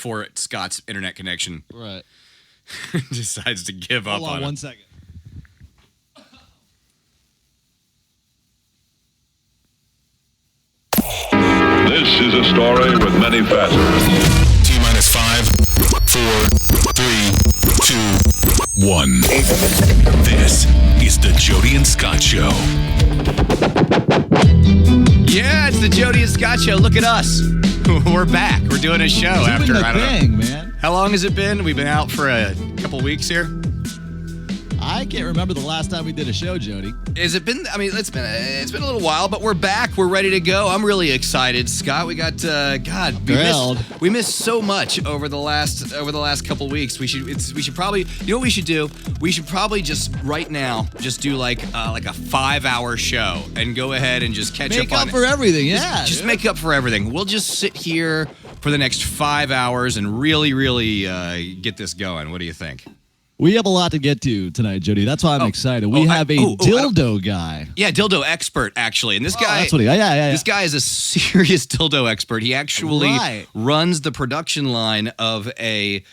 before Scott's internet connection right. decides to give up on it. 1 second. This is a story with many facets. T-minus 5, 4, 3, 2, 1. This is the Jody and Scott Show. Yeah, it's the Jody and Scott Show. Look at us. We're back. We're doing a show after, I don't know. Man. How long has it been? We've been out for a couple weeks here. I can't remember the last time we did a show, Jody. Has it been? I mean, it's been a little while, but we're back. We're ready to go. I'm really excited, Scott. We got we missed so much over the last couple weeks. We should probably, you know what we should do? We should probably just right now just do like a 5-hour show and go ahead and just catch Make up on up for everything, yeah. Just make up for everything. We'll just sit here for the next 5 hours and really get this going. What do you think? We have a lot to get to tonight, Jody. That's why I'm excited. We have a dildo guy. Yeah, Dildo Expert, actually. And this guy, that's what This guy is a serious dildo expert. He actually runs the production line of a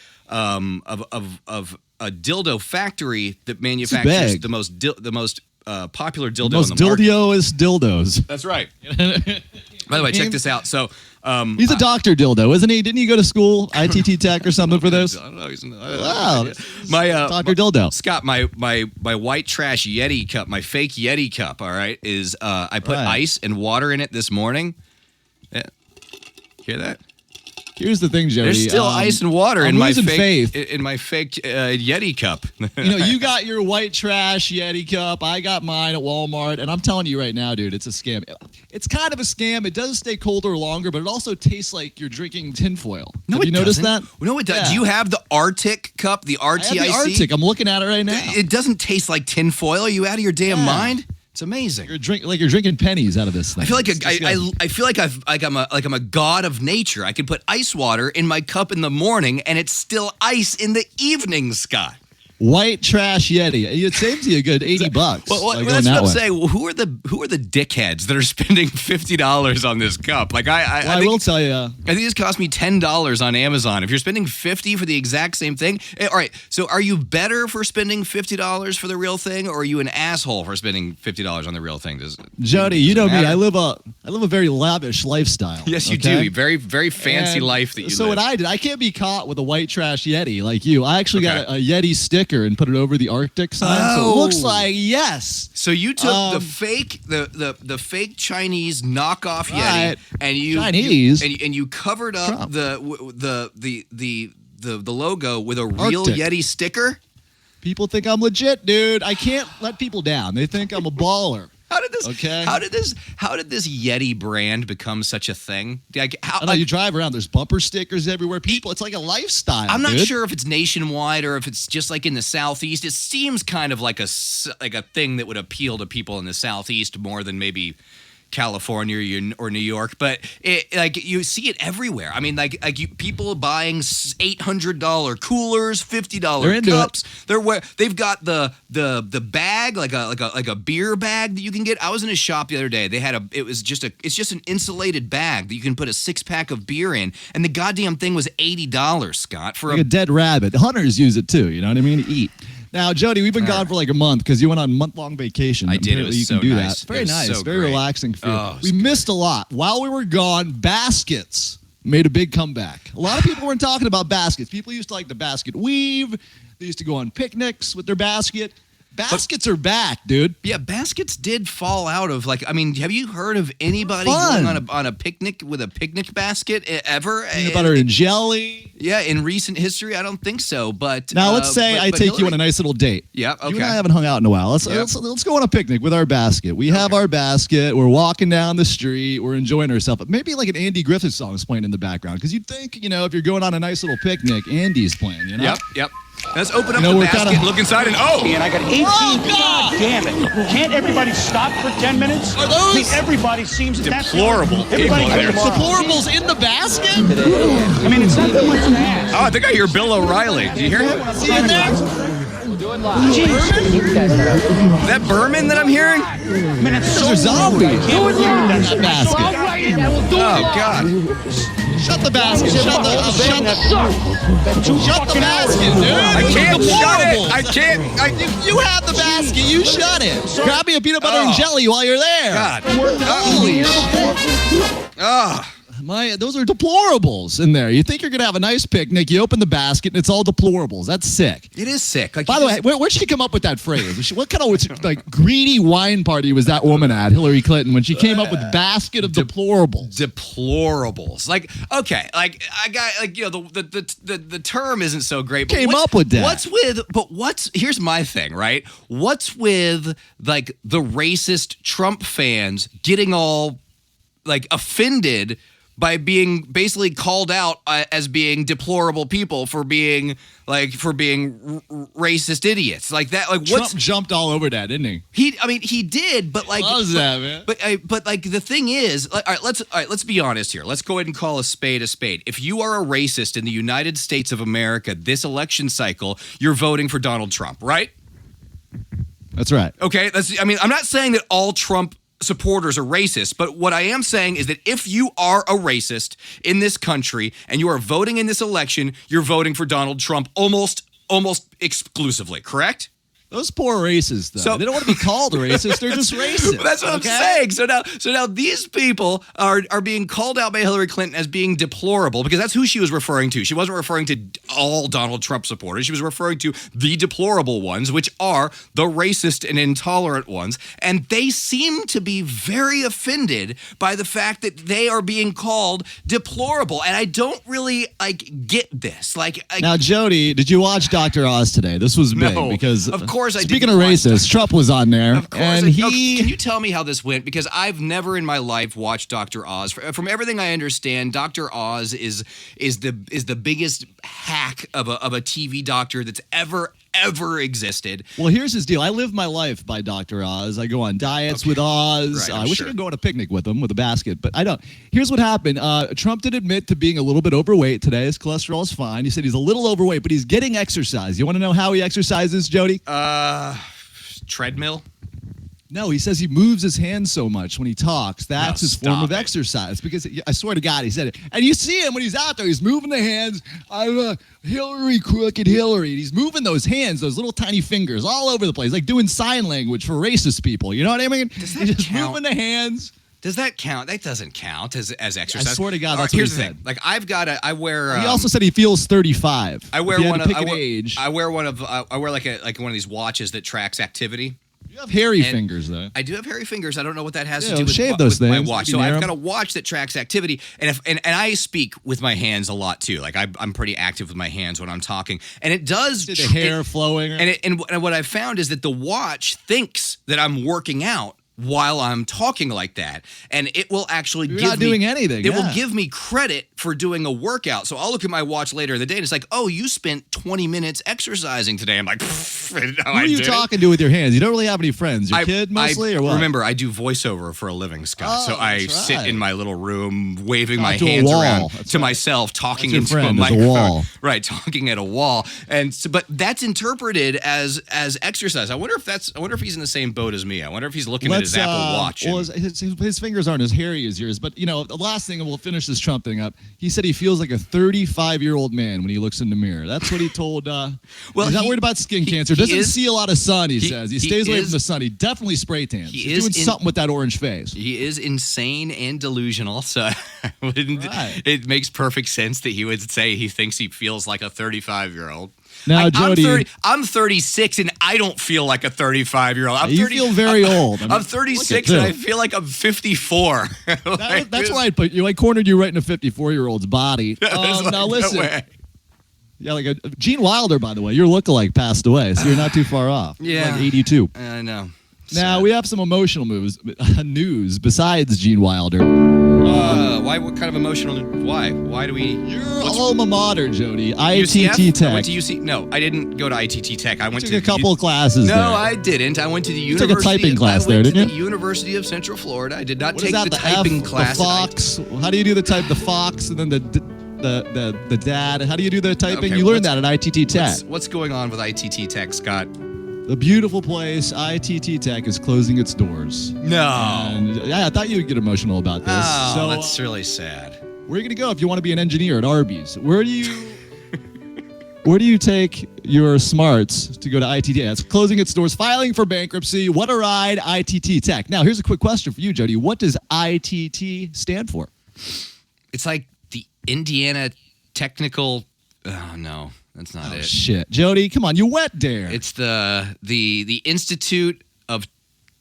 dildo factory that manufactures the most popular dildo in the market. Most dildo-est dildos. That's right. By the way, check this out. So he's a Dr. Dildo, isn't he? Didn't he go to school, ITT Tech or something for this? I don't know. Wow. Dr. Dildo. Scott, my white trash Yeti cup, my fake Yeti cup, all right, is I put ice and water in it this morning. Yeah. Hear that? Here's the thing, Jody. There's still ice and water in my fake Yeti cup. You got your white trash Yeti cup. I got mine at Walmart, and I'm telling you right now, dude, it's a scam. It's kind of a scam. It does stay colder longer, but it also tastes like you're drinking tinfoil. Have you noticed that? No, it does. Yeah. Do you have the Arctic cup, the RTIC? I have the Arctic. I'm looking at it right now. It doesn't taste like tinfoil. Are you out of your damn mind? It's amazing. You're drinking pennies out of this thing. I feel like I'm a god of nature. I can put ice water in my cup in the morning, and it's still ice in the evening, Scott. White trash Yeti. It saves you a good $80. Well, that's what I'm saying. Well, who are the dickheads that are spending $50 on this cup? Like I will tell you. I think this cost me $10 on Amazon. If you're spending $50 for the exact same thing, all right. So are you better for spending $50 for the real thing, or are you an asshole for spending $50 on the real thing? Jody, you know me. I live a very lavish lifestyle. Yes, you do. Very, very fancy life that you live. So what I did, I can't be caught with a white trash Yeti like you. I actually got a Yeti sticker and put it over the Arctic sign, so it looks like yes. So you took the fake Chinese knockoff Yeti, and you covered up the logo with a real Arctic Yeti sticker. People think I'm legit, dude. I can't let people down. They think I'm a baller. How did this Yeti brand become such a thing? You drive around. There's bumper stickers everywhere. It's like a lifestyle. I'm not sure if it's nationwide or if it's just like in the Southeast. It seems kind of like a thing that would appeal to people in the Southeast more than maybe California or New York, but you see it everywhere. I mean, people buying $800 coolers, $50 cups. They've got the bag like a beer bag that you can get. I was in a shop the other day. It's just an insulated bag that you can put a 6-pack of beer in, and the goddamn thing was $80, Scott, for like a dead rabbit. Hunters use it too. You know what I mean? To eat. Now, Jody, we've been gone for like a month because you went on a month-long vacation. I did. It was so nice. Very nice. Very relaxing feel. We missed a lot. While we were gone, baskets made a big comeback. A lot of people weren't talking about baskets. People used to like the basket weave. They used to go on picnics with their basket. Baskets are back, dude. Yeah, baskets did fall out of have you heard of anybody going on a picnic with a picnic basket ever? Peanut butter and jelly. Yeah, in recent history, I don't think so. But now let's say I take you on a nice little date. Yeah, okay. You and I haven't hung out in a while. Let's go on a picnic with our basket. We have our basket. We're walking down the street. We're enjoying ourselves. Maybe like an Andy Griffith song is playing in the background because you'd think if you're going on a nice little picnic, Andy's playing. Yep. Let's open up the basket, look inside, and And I got 18. God damn it. Can't everybody stop for 10 minutes? Are those? I mean, everybody seems deplorable. Deplorables in the basket? I mean, it's not that much to ask. Oh, I think I hear Bill O'Reilly. Do you hear him? See in there? Is that Berman that I'm hearing? Those are zombies. Basket. Oh, God. Shut the basket. Shut the basket, dude. I can't shut it. Deplorables. I can't. You have the basket. You shut it. Grab me a peanut butter and jelly while you're there. God. Holy shit. Those are deplorables in there. You think you're going to have a nice picnic. You open the basket, and it's all deplorables. That's sick. It is sick. Like, By the way, where'd she come up with that phrase? What kind of greedy wine party was that woman at, Hillary Clinton, when she came up with basket of deplorables? Deplorables. Like, okay, like I got the term isn't so great. But Came up with that. Here's my thing, right? What's with like the racist Trump fans getting all like offended by being basically called out as being deplorable people for being racist idiots like that? Like, Trump jumped all over that, didn't he? He did, but like, loves that, man. But like the thing is, all right, let's be honest here. Let's go ahead and call a spade a spade. If you are a racist in the United States of America this election cycle, you're voting for Donald Trump, right? That's right. Okay, I'm not saying that all Trump supporters are racist, but what I am saying is that if you are a racist in this country and you are voting in this election, you're voting for Donald Trump almost exclusively, correct? Those poor racists, though. They don't want to be called a racist. They're just racist. That's what I'm saying. So now these people are being called out by Hillary Clinton as being deplorable because that's who she was referring to. She wasn't referring to all Donald Trump supporters. She was referring to the deplorable ones, which are the racist and intolerant ones. And they seem to be very offended by the fact that they are being called deplorable. And I don't really get this. Now, Jody, did you watch Dr. Oz today? This was big because of course I did. Speaking of racists, Trump was on there, and can you tell me how this went? Because I've never in my life watched Dr. Oz. From everything I understand, Dr. Oz is the biggest hack of a TV doctor that's ever existed. Well, here's his deal. I live my life by Dr. Oz. I go on diets with Oz. Right, I wish I could go on a picnic with him with a basket, but I don't. Here's what happened. Trump did admit to being a little bit overweight today. His cholesterol is fine. He said he's a little overweight, but he's getting exercise. You want to know how he exercises, Jody? Treadmill? No, he says he moves his hands so much when he talks. That's his form of exercise. Because I swear to God, he said it. And you see him when he's out there. He's moving the hands. Hillary, crooked Hillary. He's moving those hands, those little tiny fingers all over the place, like doing sign language for racist people. You know what I mean? Does that He's just count? moving the hands. Does that count? That doesn't count as exercise. I swear to God, that's here's what he the said. thing. Like I wear. He also said he feels 35. I wear one of one of these watches that tracks activity. You have hairy fingers, though. I do have hairy fingers. I don't know what that has to do with my watch. So I've got a watch that tracks activity, and I speak with my hands a lot too. Like I'm pretty active with my hands when I'm talking, and it does the hair flowing. And what I've found is that the watch thinks that I'm working out while I'm talking like that, and it will actually doing anything. It will give me credit for doing a workout. So I'll look at my watch later in the day, and it's like, oh, you spent 20 minutes exercising today. I'm like, who are you talking to with your hands? You don't really have any friends. Your kid mostly, or what? Remember, I do voiceover for a living, Scott. So I sit in my little room, waving my to hands around That's to myself, talking That's into a friend, microphone. a wall. Right, talking at a wall. And so, but that's interpreted as exercise. I wonder if he's in the same boat as me. I wonder if he's looking at his Apple Watch. Well, his fingers aren't as hairy as yours. But, the last thing, and we'll finish this Trump thing up, he said he feels like a 35-year-old man when he looks in the mirror. That's what he told. He's not worried about skin cancer. Doesn't see a lot of sun, he says. He stays away from the sun. He definitely spray tans. He's doing something with that orange face. He is insane and delusional. So it makes perfect sense that he would say he thinks he feels like a 35-year-old. Now, Jody, I'm 36 and I don't feel like a 35-year-old. You feel very old. I'm 36 and I feel like I'm 54. That's why I put you. I cornered you right in a 54-year-old's body. Now listen. Yeah, like Gene Wilder, by the way, your lookalike passed away, so you're not too far off. Yeah, like 82. I know. Now we have some emotional news besides Gene Wilder. Why? What kind of emotional? Why? Why do we? Your alma mater, Jody. ITT Tech. I went to UC. No, I didn't go to ITT Tech. I went to a couple of classes. No, there. I didn't. I went to the university. You took a typing class there, didn't you? The University of Central Florida. I did not what take is that, the typing class. The Fox. How do you do the type? The Fox and then the dad. How do you do the typing? Okay, you learned that at ITT Tech. What's going on with ITT Tech, Scott? The beautiful place, ITT Tech, is closing its doors. No. And yeah, I thought you would get emotional about this. Oh, So that's really sad. where are you going to go if you want to be an engineer at Arby's? Where do you take your smarts to go to ITT? It's closing its doors, filing for bankruptcy. What a ride, ITT Tech. Now, here's a quick question for you, Jody. What does ITT stand for? It's like the Indiana Technical. Oh no, that's not it. Shit. Jody, come on, you went there. It's the Institute of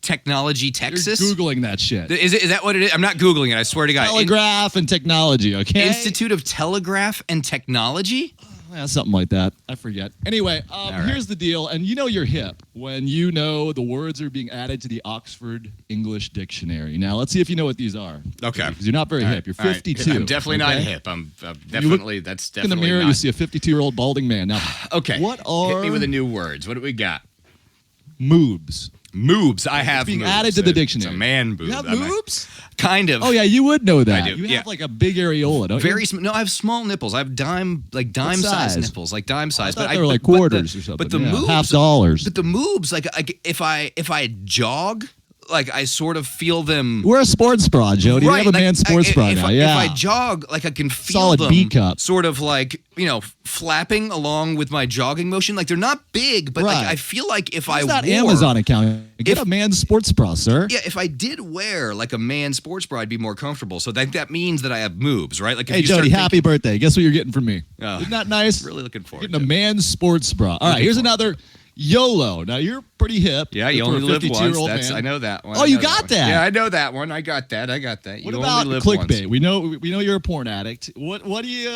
Technology, Texas. You're Googling that shit. Is that what it is? I'm not Googling it. I swear to God. Telegraph and technology, okay? Institute of Telegraph and Technology? Yeah, something like that. I forget. Anyway, right. Here's the deal. And you know you're hip when you know the words are being added to the Oxford English Dictionary. Now, let's see if you know what these are. Okay. Because you're not very hip. You're 52. I'm definitely not okay? hip. I'm definitely, that's In the definitely mirror, not. you see a 52-year-old balding man. Now, Okay. what are Hit me with the new words. What do we got? moobs? Moobs. I have being moobs. added to the dictionary. It's a man boob. You have I'm moobs? Kind of. Oh, yeah, you would know that. I do, You yeah. have like a big areola, don't Very you? no, I have small nipples. I have dime size? size nipples, like dime size. I thought they were like quarters or something. But the yeah, moobs, half dollars. But the moobs, like if I jog, like I sort of feel them. We're a sports bra, Jody. We have a like, man's sports bra now. If Yeah. I jog, like I can feel Solid them B cup. sort of like, flapping along with my jogging motion. Like they're not big, but like Right. I feel like if What's I that wore Amazon account? Get a man's sports bra, sir. Yeah, if I did wear like a man's sports bra, I'd be more comfortable. So that means that I have moobs, right? Like if Hey, you start Jody, thinking- happy birthday. Guess what you're getting from me? Oh, Isn't that nice? Really looking forward Getting to a it. man's sports bra. All right, here's another YOLO. Now, you're pretty hip. Yeah, you for a only live once. 52-year-old That's, man. I know that one. Oh, I you know got one. that? Yeah, I know that one. I got that. What You about only live clickbait? once. We know you're a porn addict. What do you?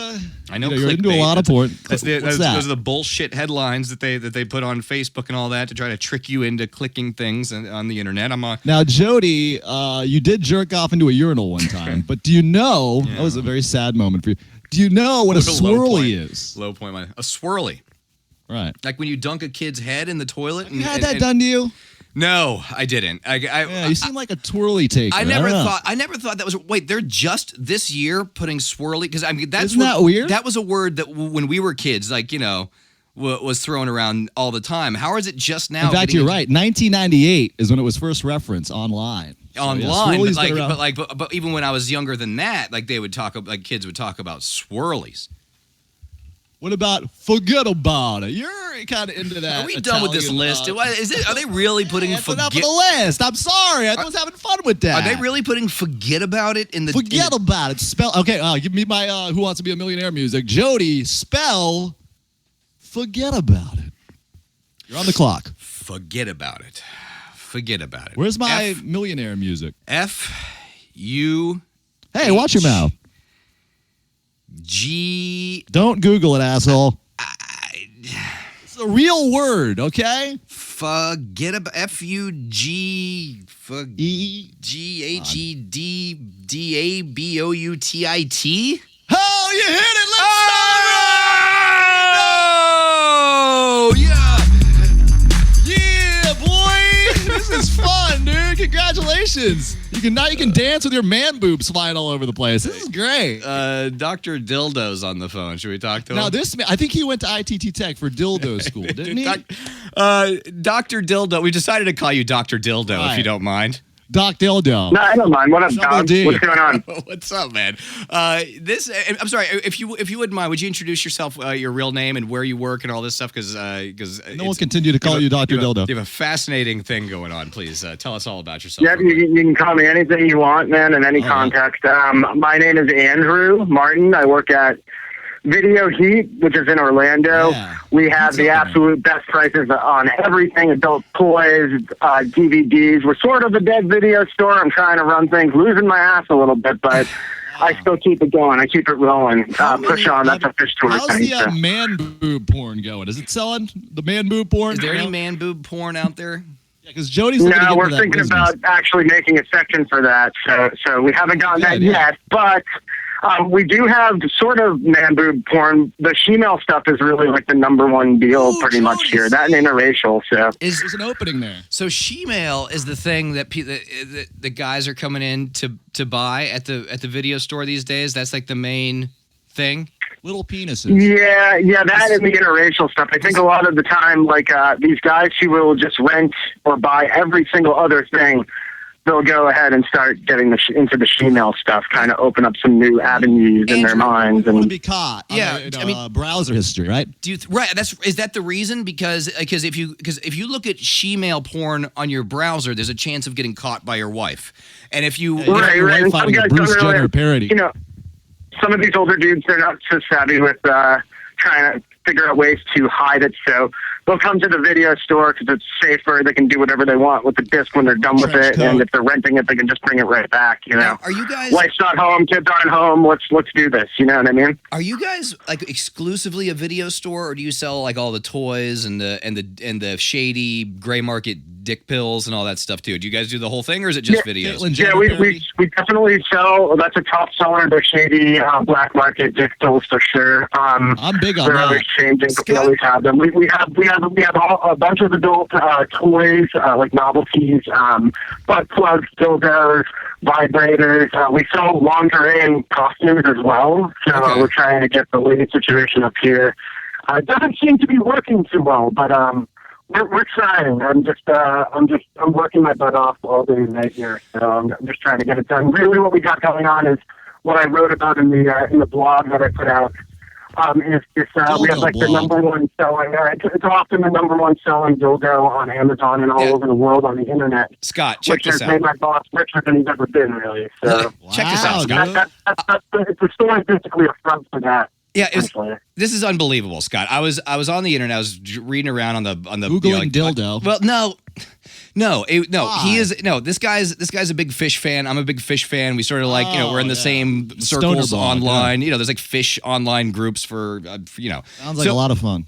I know you're into a clickbait. lot of porn. That's What's that? Those are the bullshit headlines that they put on Facebook and all that to try to trick you into clicking things on the internet. Now, Jody, you did jerk off into a urinal one time, but do you know that was a very sad moment for you? Do you know what a swirly is? Low point. A swirly. Right. Like when you dunk a kid's head in the toilet. You had that done to you? No, I didn't. Yeah, you seem like a twirly taker. I don't know. never thought that was. Wait, they're just this year putting swirly because I mean that's Isn't that weird? That was a word that when we were kids, like was thrown around all the time. How is it just now? In fact, you're right. 1998 is when it was first referenced online. So, Online, yeah, swirly's been around. but even when I was younger than that, like they would talk, like kids would talk about swirlies. What about forget about it? You're kind of into that. Are we done with this Italian, list? Are they really putting That's enough of the list. I'm sorry. I was having fun with that. Are they really putting forget about it in the? Forget about it. Spell. Okay. Give me my Who Wants to Be a Millionaire music. Jody, spell. Forget about it. You're on the clock. Forget about it. Forget about it. Where's my millionaire music? F-U. Hey, watch your mouth. G. Don't Google it, asshole. It's a real word, okay? Forget about F-U-G. G-H-E-D-D-A-B-O-U-T-I-T. Oh, you hit it. Let's Oh, yeah. Yeah, boy. This is fun, dude. Congratulations. Now you can dance with your man boobs flying all over the place. This is great. Dr. Dildo's on the phone. Should we talk to him? Now I think he went to ITT Tech for dildo school, didn't he? Dr. Dildo. We decided to call you Dr. Dildo, Right. if you don't mind. Doc Dildo. No, I don't mind. What up, Double dog? D. What's going on? What's up, man? I'm sorry. If you wouldn't mind, would you introduce yourself, your real name, and where you work, and all this stuff? Because No one continue to call you Dr. Dildo. You have a fascinating thing going on. Please tell us all about yourself. Yep, you can call me anything you want, man, in any context. My name is Andrew Martin. I work at Video Heat, which is in Orlando. Yeah. We have the absolute best prices on everything, adult toys, DVDs. We're sort of a dead video store. I'm trying to run things, losing my ass a little bit, but I still keep it going. I keep it rolling. Push on. That's a fish tour. How's the man boob porn going? Is it selling? The man boob porn? Is there any man boob porn out there? Yeah, because Jody's looking to No, get we're into that thinking business. about actually making a section for that. So we haven't gotten that yet, but we do have sort of man boob porn. The shemale stuff is really like the number one deal pretty much here. That and interracial. So There's an opening there. So shemale is the thing that the guys are coming in to buy at the video store these days. That's like the main thing. Little penises. Yeah, that and the interracial stuff. I think a lot of the time, like these guys who will just rent or buy every single other thing, they'll go ahead and start getting into the female stuff, kind of open up some new avenues in their minds. And want to And be caught. Yeah, I mean, browser history, right? Right. Is that the reason? Because if you look at she-male porn on your browser, there's a chance of getting caught by your wife. And if you right. And some finding a guys Bruce don't really, Jenner parody. you know, some of these older dudes, they're not so savvy with trying to figure out ways to hide it. So they'll come to the video store because it's safer. They can do whatever they want with the disc when they're done with it. Code. And if they're renting it, they can just bring it right back. You know, Now, are you guys wife's not home, kids aren't home. Let's do this. You know what I mean? Are you guys like exclusively a video store, or do you sell like all the toys and the shady gray market dick pills and all that stuff too? Do you guys do the whole thing, or is it just videos? Caitlyn Yeah, Jenner we parody? definitely sell. That's a top seller. The shady black market dick pills for sure. I'm big on They're that. always changing. We always have them. We have a bunch of adult toys like novelties, butt plugs, dildos, vibrators. We sell lingerie and costumes as well. So Okay. we're trying to get the living situation up here. It doesn't seem to be working too well, but we're trying. I'm working my butt off all day and night here. So I'm just trying to get it done. Really, what we got going on is what I wrote about in the blog that I put out. Is we have like the number one selling. It's often the number one selling dildo on Amazon and all over the world on the internet. Scott, check which this has out. made my boss richer than he's ever been, really. So Check this out, Wow, Scott. dude. it's a story basically a front for that. Yeah, essentially. this is unbelievable, Scott. I was on the internet. I was reading around on the Googling dildo. Well, no. Why? He is This guy's a big fish fan. I'm a big fish fan. We sort of like we're in the same circles Stoner blog, online. There's like fish online groups for Sounds like a lot of fun.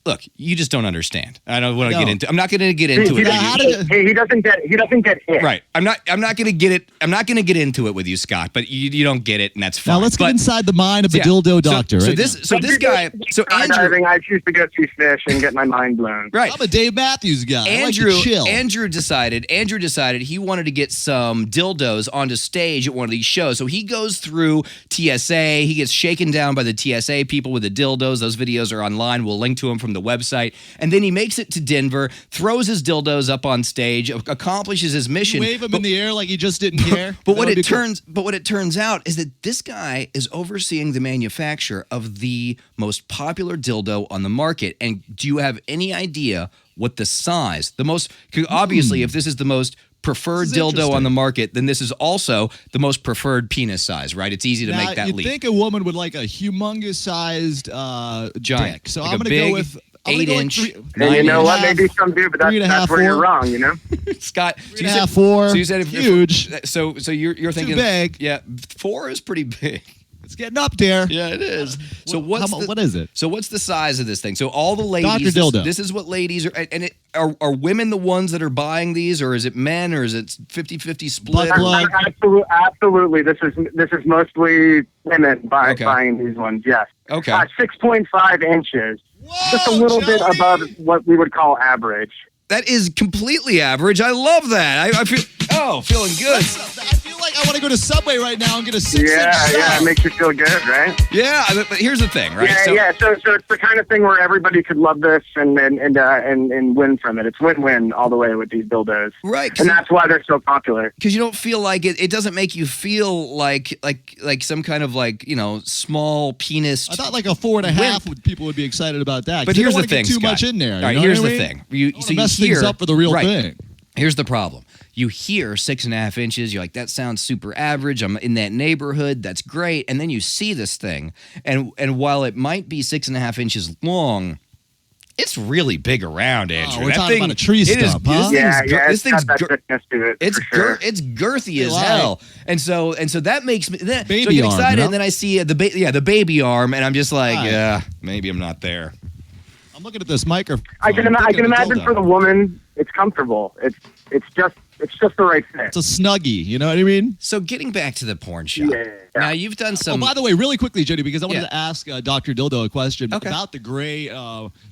Look, you just don't understand. I don't want to get into. I'm not going to get into it. He doesn't get hit. Right. I'm not going to get it. I'm not going to get into it with you, Scott. But you don't get it, and that's fine. Now let's get But- inside the mind of the yeah, dildo doctor. So right this Andrew. Skydiving, I choose to go see fish and get my mind blown. Right. I'm a Dave Matthews guy. I like to chill. Andrew decided he wanted to get some dildos onto stage at one of these shows. So he goes through TSA. He gets shaken down by the TSA people with the dildos. Those videos are online. We'll link to them from the website. And then he makes it to Denver, throws his dildos up on stage, accomplishes his mission. Wave him in the air like he just didn't care. But what it turns out is that this guy is overseeing the manufacture of the most popular dildo on the market. And do you have any idea what the size, obviously, if this is the most preferred dildo on the market, then this is also the most preferred penis size, right? It's easy to make that you'd leap. think a woman would like a humongous sized Giant. dick. So Like I'm a going to go big with 8-inch, And you know what? 9.5, Maybe some do, but 3.5, that's where you're 4. wrong, you know? Scott, 3.5, 4. So you said huge. So you're thinking big. Yeah, 4 is pretty big. It's getting up there. Yeah, it is. So What is it? So what's the size of this thing? So all the ladies, Dr. Dildo. This is what ladies are, and are women the ones that are buying these, or is it men, or is it 50-50 split? Butt plug. Absolutely. This is mostly women buying these ones, yes. Okay. 6.5 inches. Whoa, Just a little bit Jody! above what we would call average. That is completely average. I love that. I feel feeling good. I feel like I want to go to Subway right now and get a 6-inch Yeah, it makes you feel good, right? Yeah, but here's the thing, right? Yeah. So it's the kind of thing where everybody could love this and win from it. It's win-win all the way with these dildos, Right. and that's why they're so popular. Because you don't feel like it doesn't make you feel like some kind of small penis. I thought like a 4.5 people would be excited about that. 'cause But they here's don't the wanna get thing, too much Scott. in there. All right, you know here's what the I mean? thing. You mess things up for the real thing. Here's the problem. You hear 6.5 inches, you're like, that sounds super average. I'm in that neighborhood. That's great. And then you see this thing, and while it might be 6.5 inches long, it's really big around, Andrew. we're that talking thing, about a tree it is- stump, huh? This It's thing's got that thickness to it. it's for sure. it's girthy as Right. hell, and so that makes me so I Baby get arm, excited, you know? and then I see the baby arm, and I'm just like, Right. yeah, maybe I'm not there. I'm looking at this microphone. I can imagine for the woman, it's comfortable. It's just the right fit. It's a snuggie. You know what I mean? So getting back to the porn shop, Yeah. now you've done some. Oh, by the way, really quickly, Jody, because I wanted Yeah. to ask Dr. Dildo a question Okay. about the gray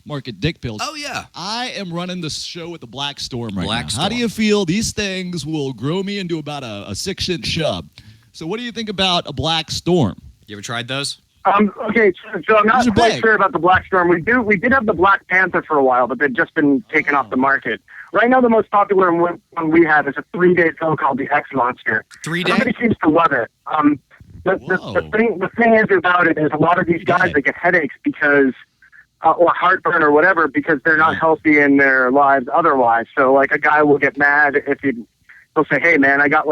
market dick pills. Oh yeah. I am running the show with the Black Storm right Black now. How do Storm. you feel these things will grow me into about a 6-inch chub? So what do you think about a Black Storm? You ever tried those? Okay, so I'm not These are quite big. sure about the Black Storm. We did have the Black Panther for a while, but they've just been taken off the market. Right now, the most popular one we have is a 3-day pill called the X Monster. 3-day? Everybody seems to love it. The thing is about it is a lot of these guys, they get headaches because, or heartburn or whatever, because they're not healthy in their lives otherwise. So, like, a guy will get mad if he'll say, "Hey, man, I got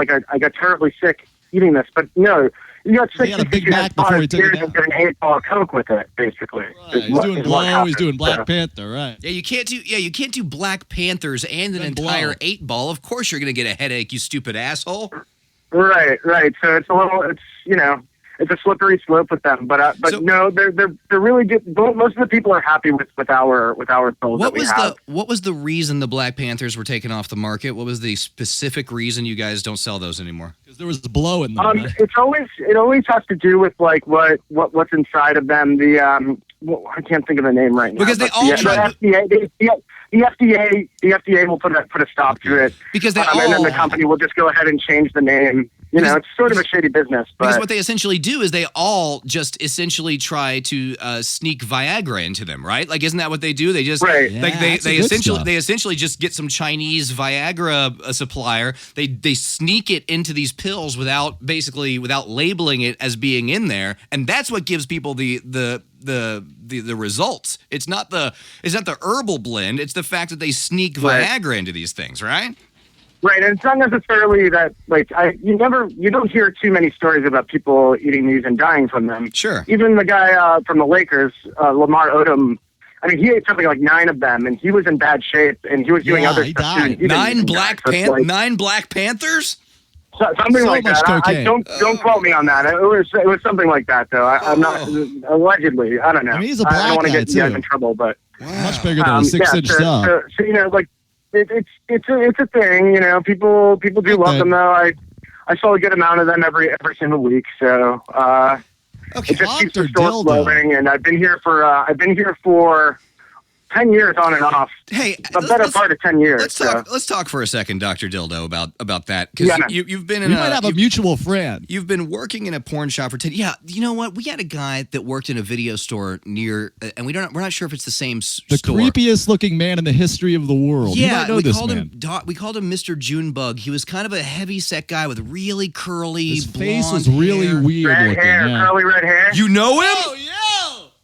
terribly sick eating this," but no. You got sick He had a because Big you Mac had before he 5 took it beers down. and did an 8-ball of Coke with it, basically. Right. He's doing Blow. He's doing Black Panther. Right. Yeah, you can't do Black Panthers and an Then entire Blow. 8-ball. Of course you're gonna get a headache, you stupid asshole. Right. So it's a slippery slope with them. But So- no, they're really good. Most of the people are happy with our pills that we have. What was the reason the Black Panthers were taken off the market? What was the specific reason you guys don't sell those anymore? Because there was the Blow in them. Right? It always has to do with like what's inside of them. The I can't think of the name right now. Because they but all the tried- the FDA will put a stop to it. Because they and then the company will just go ahead and change the name. It's sort of a shady business. Because But what they essentially do is they all just essentially try to sneak Viagra into them, right? Like, isn't that what they do? They just Right. like Yeah, they that's the good essentially stuff. they essentially just get some Chinese Viagra supplier. They sneak it into these pills without labeling it as being in there, and that's what gives people the results. It's not the herbal blend. It's the fact that they sneak Right. Viagra into these things, right? Right, and it's not necessarily that you don't hear too many stories about people eating these and dying from them. Sure. Even the guy from the Lakers, Lamar Odom, I mean, he ate something like 9 of them, and he was in bad shape, and he was doing Yeah, other he stuff died. too. He didn't Nine even Black die. So it's like- Nine Black Panthers. something So like much that. I cocaine. don't quote me on that. It was something like that, though. I'm not allegedly. I don't know. I mean, he's a I black don't want to guy, get you guys too. in trouble, but Much bigger than a 6-inch sub. so like it's a thing. People do love Okay. them though. I sell a good amount of them every single week. So Okay. it just keeps the Dr. store Dildo. flowing, and I've been here for 10 years on and off. Hey, A better part of 10 years. Let's talk for a second, Dr. Dildo, about that, because Yeah. you've been We in might have a mutual friend. you've been working in a porn shop for 10. Yeah, you know what? We had a guy that worked in a video store near, and we're not sure if it's the same The store. creepiest looking man in the history of the world. You Yeah, might know we this called man. we called him Mr. Junebug. He was kind of a heavy set guy with really curly His face blonde was really hair. weird red looking. hair, Yeah. curly red hair. You know him?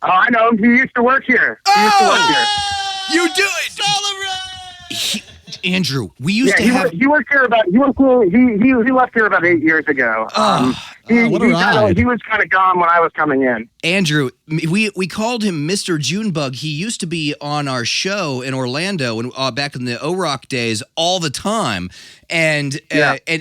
Oh, I know him. He used to work here. He used to work here. You do it. Andrew, we used to have. He worked here about. He left here about 8 years ago. what a ride. He was kind of gone when I was coming in. Andrew, we called him Mr. Junebug. He used to be on our show in Orlando and back in the O-Rock days all the time, and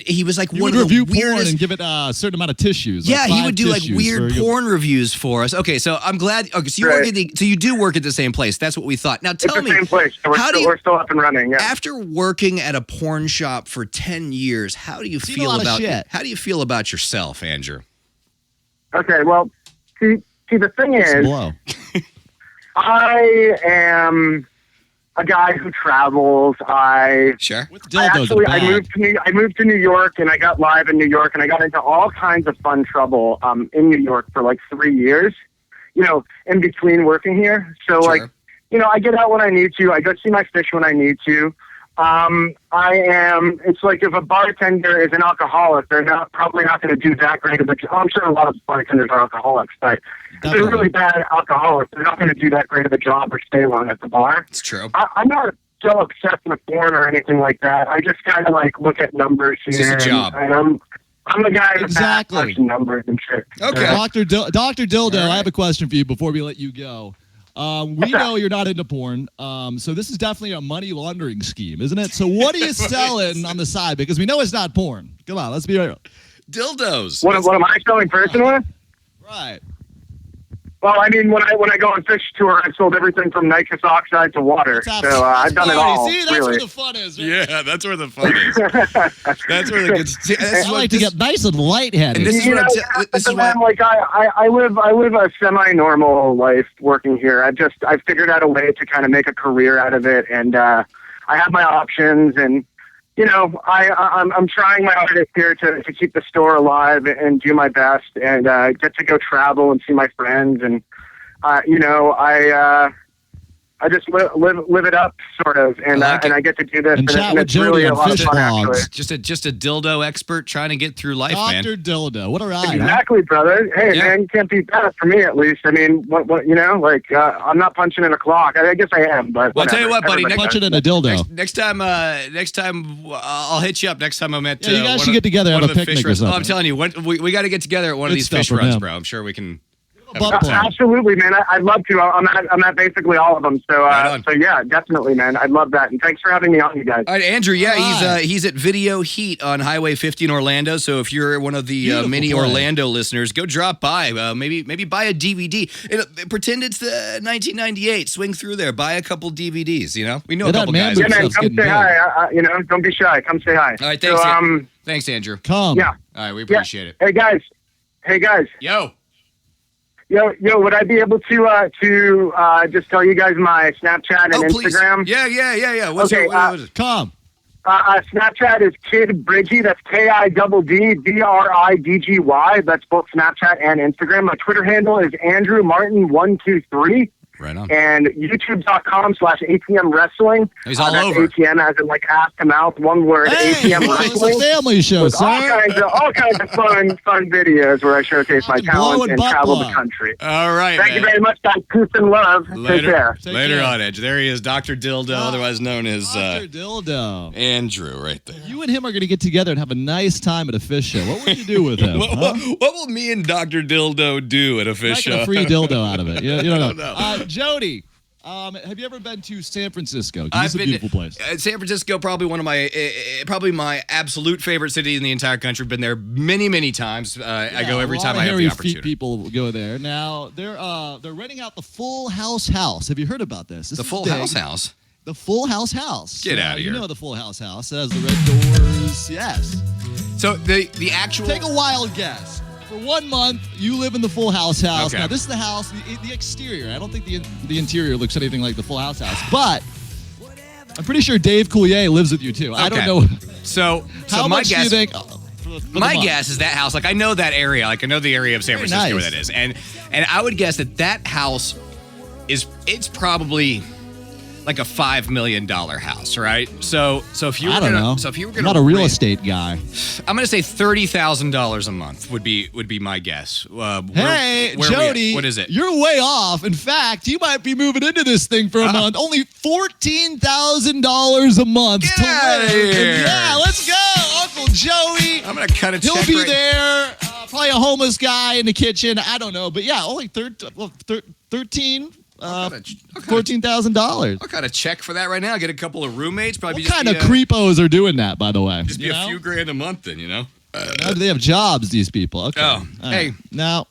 he was like He one would of the review porn weirdest. and give it a certain amount of tissues. Yeah, like he 5 would do like tissues weird for a- porn reviews for us. Okay, so I'm glad. Okay, so you work Right. so you do work at the same place. That's what we thought. Now It's tell the me, same place. So we're still up and running. Yeah. after working at a porn shop for 10 years, how do you Seen a feel lot of about shit. how do you feel about yourself, Andrew? Okay. Well, see, the thing It's is, blow. I am a guy who travels. Sure. With dildos in a I bag. moved to New York, and I got live in New York, and I got into all kinds of fun trouble in New York for like 3 years. In between working here. So Sure. like, I get out when I need to. I go see my fish when I need to. It's like if a bartender is an alcoholic, they're probably not going to do that great of a job. I'm sure a lot of bartenders are alcoholics, but if they're Definitely. really bad alcoholics, they're not going to do that great of a job or stay long at the bar. It's true. I'm not so obsessed with porn or anything like that. I just kind of like look at numbers here. It's just a job. And I'm the guy that's Exactly. punching numbers and shit. Okay. Dr. Dildo, All right. I have a question for you before we let you go. We know you're not into porn, so this is definitely a money laundering scheme, isn't it? So what are you selling on the side? Because we know it's not porn. Come on, let's be real. Dildos. What am I selling personally? Right. Well, I mean, when I go on fish tour, I've sold everything from nitrous oxide to water. Let's have So I've done it party. all. See, that's really. where the fun is. Right? Yeah, that's where the fun is. That's where the good. See, this is I what like to this- get nice and lightheaded. And this is You what know, I'm this is but then, what like I live a semi-normal life working here. I've figured out a way to kind of make a career out of it, and I have my options, and I'm trying my hardest here to keep the store alive and do my best and get to go travel and see my friends and I just live it up, sort of, and I get to do this, and chat with it's Jody really a on lot of fish fun, blogs. actually. Just a dildo expert trying to get through life, man. Dr. Dildo, what a ride! Exactly, brother. Hey, Yeah. man, you can't beat that for me, at least. I mean, I'm not punching in a clock. I guess I am, but Well, I'll tell you what, buddy. Everybody Punch does. it in a dildo. Next time, I'll hit you up. Next time I'm at. Yeah, you guys one should of- get together, one have of a the picnic fish or runs. Oh, I'm something. telling you, we got to get together at one of Good these stuff fish from runs, him. bro. I'm sure we can. Butt plug. Absolutely, man. I'd love to. I'm at basically all of them. So, Right on. so yeah, definitely, man. I'd love that. And thanks for having me on, you guys. All right, Andrew. Yeah, All he's at Video Heat on Highway 50 in Orlando. So if you're one of the Beautiful many place. Orlando listeners, go drop by. Maybe buy a DVD. Pretend it's the 1998. Swing through there. Buy a couple DVDs. We know Yeah, a that couple man guys. Yeah, man. Stuff's Come getting say big. hi. Don't be shy. Come say hi. All right, thanks. So, Thanks, Andrew. Come. yeah. All right, we Yeah. appreciate it. Hey guys. Yo. Yo, would I be able to just tell you guys my Snapchat and Please. Instagram? Yeah. What's Okay, what is it? Come. Snapchat is Kid Bridgie. That's KIDDBRIDGY. That's both Snapchat and Instagram. My Twitter handle is Andrew Martin123. Right on. And YouTube.com/ATM Wrestling. He's all that's over. ATM as in like ass to mouth, one word. Hey, ATM it's Wrestling. a family show, With all sir. kinds of fun videos where I showcase my Fucking talent blowing and butt travel the plug. country. All right, Thank you man. very much, guys. Peace and love. Take Later, care. Take later care. on, Edge. There he is, Dr. Dildo, otherwise known as Dr. Dildo. Andrew, right there. You and him are going to get together and have a nice time at a fish show. What would you do with him? What will me and Dr. Dildo do at a fish Get a show? free dildo out of it. You don't know. know. Jody, have you ever been to San Francisco? 'Cause I've it's a been beautiful place. San Francisco, probably one of my, probably my absolute favorite city in the entire country. Been there many times. I go every time I have the Feet opportunity. people go there. Now they're renting out the Full House house. Have you heard about this? This The is Full big. House. The Full House. Get outta You here. know the Full House. It has the red doors. Yes. So the actual. Take a wild guess. For 1 month, you live in the Full House house. Okay. Now, this is the house, the exterior. I don't think the interior looks anything like the Full House house, but I'm pretty sure Dave Coulier lives with you too. I don't Okay. know. So How my much guess. do you think? For the My month? guess is that house. Like I know that area. Like I know the area of San Very Francisco nice. where that is, and I would guess that house it's probably like a $5 million house, right? So if you were I don't know. so if you were I'm gonna not a real rent- estate guy. I'm gonna say $30,000 a month would be my guess. Hey, where are we at? Jody, What is it? You're way off. In fact, you might be moving into this thing for a month. Only $14,000 a month Get to outta live. here. Yeah, let's go, Uncle Joey. I'm gonna cut a check. He'll be right- there. Probably a homeless guy in the kitchen. I don't know, but yeah, only 13. $14,000. I'll cut a check for that right now. Get a couple of roommates. Probably What just kind be of creepos are doing that, by the way? Just be You a know? few grand a month, then Now, do they have jobs, these people? Okay. Oh, All hey. right. Now,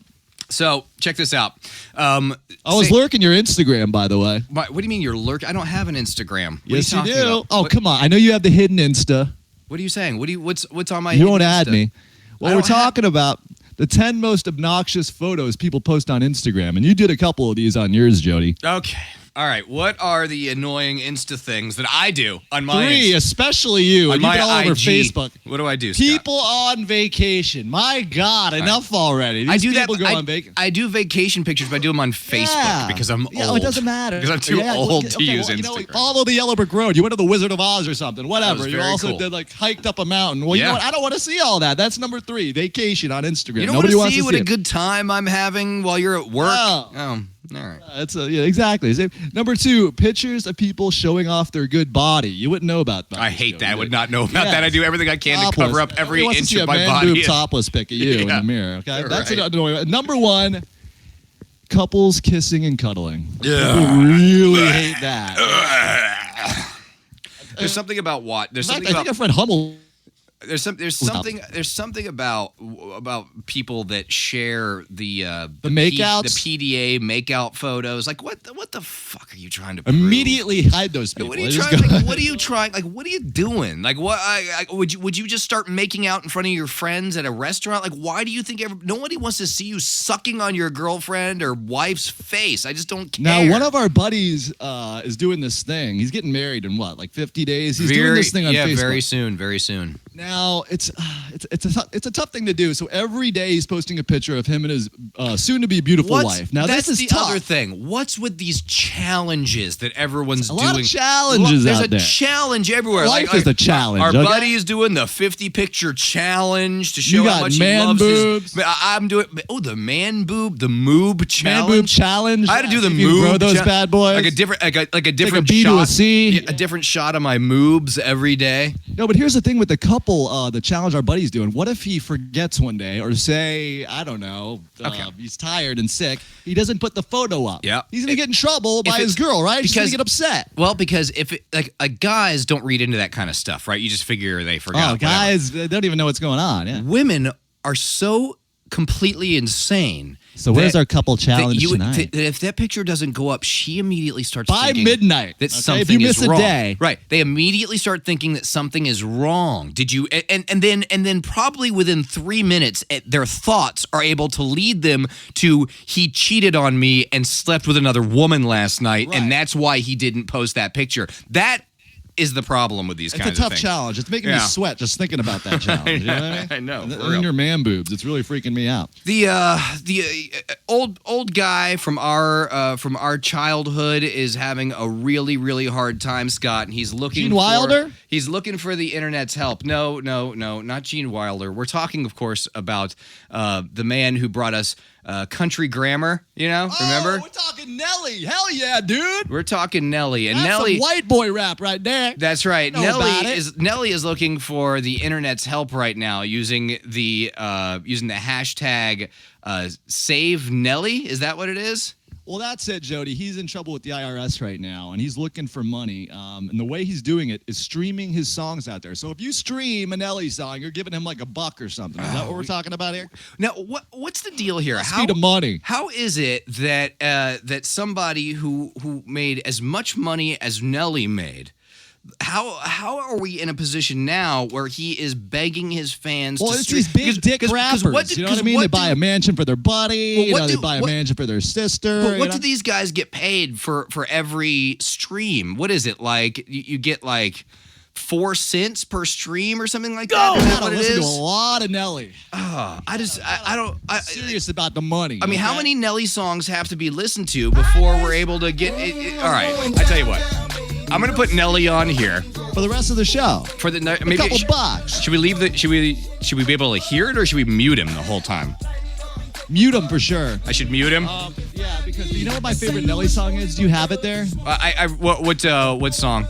So check this out. I was lurking your Instagram, by the way. What do you mean you're lurking? I don't have an Instagram. What Yes, are you you do. talking about? Oh, What- come on. I know you have the hidden Insta. What are you saying? What's on my? You won't hidden add Insta? me. Well, I we're don't have- talking about the 10 most obnoxious photos people post on Instagram, and you did a couple of these on yours, Jody. Okay. All right. What are the annoying Insta things that I do on my 3, especially you. on And you've my been all over IG? Facebook. What do I do? Scott? People on vacation. My God, enough already. These I do that. people go on vacation. I do vacation pictures, but I do them on Facebook because I'm yeah, old. it doesn't matter. Because I'm too Yeah, old okay, to use well, Instagram. follow the Yellow Brick Road. You went to the Wizard of Oz or something. Whatever. was You very also cool. did hiked up a mountain. Well, you Yeah. know what? I don't want to see all that. That's number 3. Vacation on Instagram. You don't Nobody want wants to see to what see a it. good time I'm having while you're at work. Oh. All right. Yeah, exactly. Number 2, pictures of people showing off their good body. You wouldn't know about that. I hate that. I would not know about Yeah. that. I do everything I can to cover up every Nobody wants to inch see of a my man body. boob topless pic of you in Yeah. the mirror. Okay, that's Right. another one. Number 1, couples kissing and cuddling. Yeah. People really hate that. There's something about what? There's In fact, something I about. think our friend Hummel There's something about people that share the makeouts, the PDA makeout photos. Like what the fuck are you trying to prove? Immediately hide those people. What are you trying? Like what are you doing? Like what? Would you just start making out in front of your friends at a restaurant? Like why do you think nobody wants to see you sucking on your girlfriend or wife's face? I just don't care. Now one of our buddies is doing this thing. He's getting married in what, like 50 days? He's doing this thing on Facebook. Very soon. Now it's a tough thing to do. So every day he's posting a picture of him and his soon-to-be beautiful wife. Now that's this is the tough. other thing. What's with these challenges that everyone's doing? A lot of challenges There's out there. There's a challenge everywhere. Life is a challenge. Our buddy is doing the 50-picture challenge to show how much he loves boobs. I'm doing the man boob, the moob challenge. Man boob challenge. I had to do the moob. Grow those bad boys. Like a different Take a B shot, to a C. A different shot of my moobs every day. No, but here's the thing with the couple, the challenge our buddy's doing. What if he forgets one day, or say, I don't know, he's tired and sick. He doesn't put the photo up. Yeah, he's gonna get in trouble by his girl, right? She's gonna get upset. Well, because guys don't read into that kind of stuff, right? You just figure they forgot. Oh, guys, they don't even know what's going on. Yeah. Women are so completely insane. So where's our couple challenge tonight? That if that picture doesn't go up, she immediately starts by thinking midnight that something if you miss is wrong. A day. Right? They immediately start thinking that something is wrong. Did you? And then probably within 3 minutes, their thoughts are able to lead them to he cheated on me and slept with another woman last night, and that's why he didn't post that picture. That is the problem with these kinds of things. It's a tough challenge. It's making me sweat just thinking about that challenge. You know what I mean? I know. And your man boobs. It's really freaking me out. The old guy from our childhood is having a really, really hard time, Scott, and he's looking Gene Wilder? He's looking for the internet's help. No, not Gene Wilder. We're talking, of course, about the man who brought us country grammar, remember? We're talking Nelly. Hell yeah, dude. We're talking Nelly. And That's Nelly, some white boy rap right there. That's right. Nelly is looking for the internet's help right now using the hashtag Save Nelly. Is that what it is? Well, that's it, Jody. He's in trouble with the IRS right now, and he's looking for money. And the way he's doing it is streaming his songs out there. So if you stream a Nelly song, you're giving him like $1 or something. Is that what we're talking about here? Now, what's the deal here? Speed of money. How is it that that somebody who made as much money as Nelly made? How are we in a position now where he is begging his fans? Well, it's these big dick rappers. You know what I mean? They buy a mansion for their buddy. They buy a mansion for their sister. But what do these guys get paid for every stream? What is it like? You get like 4 cents per stream or something like that? Is that what it is? To a lot of Nelly. I'm serious about the money. I mean, how many Nelly songs have to be listened to before we're able to get it? All right, I tell you what. I'm gonna put Nelly on here for the rest of the show. For the maybe a couple bucks. Should we leave the? Should we be able to hear it, or should we mute him the whole time? Mute him for sure. I should mute him. Yeah, because you know what my favorite Nelly song is? Do you have it there? What song?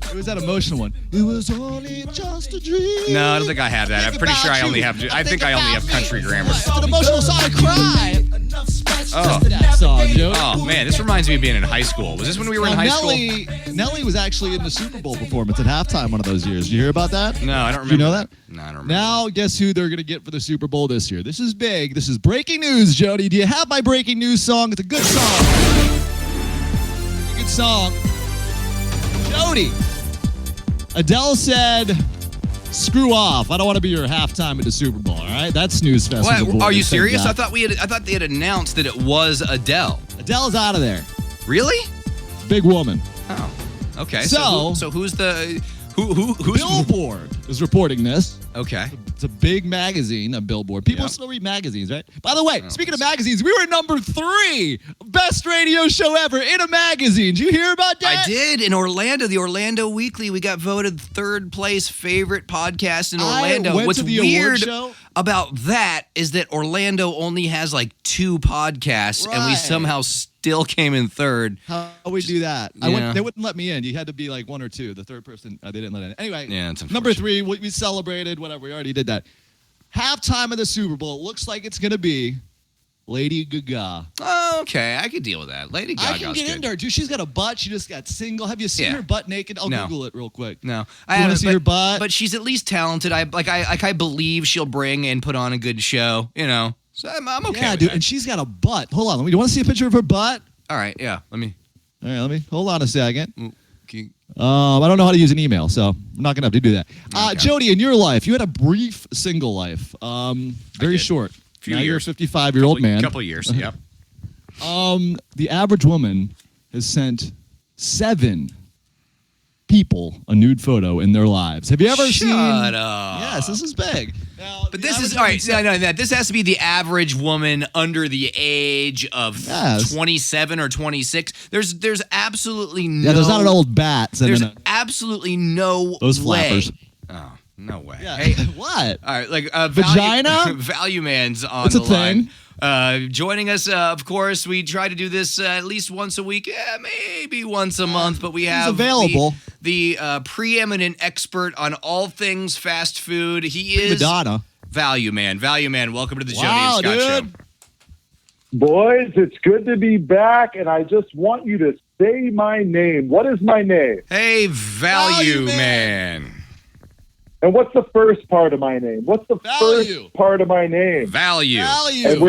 It was that emotional one. It was only just a dream. No, I don't think I have that. I'm pretty sure I only have. I think I only have country grammar. It's an emotional song. I cry. Oh, that song, Joe. Oh man, this reminds me of being in high school. Was this when we were in high school? Nelly was actually in the Super Bowl performance at halftime one of those years. Did you hear about that? No, I don't remember. Do you know that? No, I don't remember. Now, guess who they're going to get for the Super Bowl this year? This is big. This is breaking news, Jody. Do you have my breaking news song? It's a good song. Good song. Jody. Adele said, screw off. I don't want to be your halftime at the Super Bowl, all right? That's Snooze Fest. What? Are you serious? I thought they had announced that it was Adele. Adele's out of there. Really? Big woman. Oh, okay. So who's the who's Billboard is reporting this. Okay. It's a big magazine, a Billboard. People still read magazines, right? By the way, speaking of magazines, we were number 3 best radio show ever in a magazine. Did you hear about that? I did. In Orlando, the Orlando Weekly, we got voted 3rd place favorite podcast in Orlando. What's weird about that is that Orlando only has like 2 podcasts, and we somehow still came in 3rd. How we do that? They wouldn't let me in. You had to be like 1 or 2. The 3rd person, they didn't let in. Anyway, number 3, we celebrated, whatever. We already did that. Halftime of the Super Bowl. It looks like it's going to be Lady Gaga. Oh, okay, I could deal with that. Lady Gaga's I can get good. into her, dude. She's got a butt. She just got single. Have you seen Yeah. her butt naked? I'll No. Google it real quick. No, You I wanna haven't see her butt? But she's at least talented. I believe she'll bring and put on a good show. You know, so I'm okay. Yeah, with dude. that. And she's got a butt. Hold on. Do you want to see a picture of her butt? All right, yeah. Let me. All right, let me hold on a second. Can I don't know how to use an email, so I'm not gonna have to do that. Okay. Jody, in your life, you had a brief single life. Very did. short. Few now you're a years. 55-year-old man. Couple years. Yep. The average woman has sent 7 people a nude photo in their lives. Have you ever seen? Shut up. Yes, this is big. Now, But the this is average all woman right. sent- No, this has to be the average woman under the age of Yes. 27 or 26. There's absolutely no. Yeah, there's not an old bat. There's sending absolutely no Those way. flappers. Oh, no way. Yeah. Hey, What? all right, like Vagina? Value Man's on That's the a thing. line. Joining us, of course, we try to do this at least once a week, maybe once a month, but we have available. the preeminent expert on all things fast food. He is Madonna. Value Man. Value Man, welcome to the Wow, Jody and Scott dude. Show. Boys, it's good to be back, and I just want you to say my name. What is my name? Hey, Value Value Man. Man. And what's the first part of my name? What's the Value. first part of my name? Value. Value. And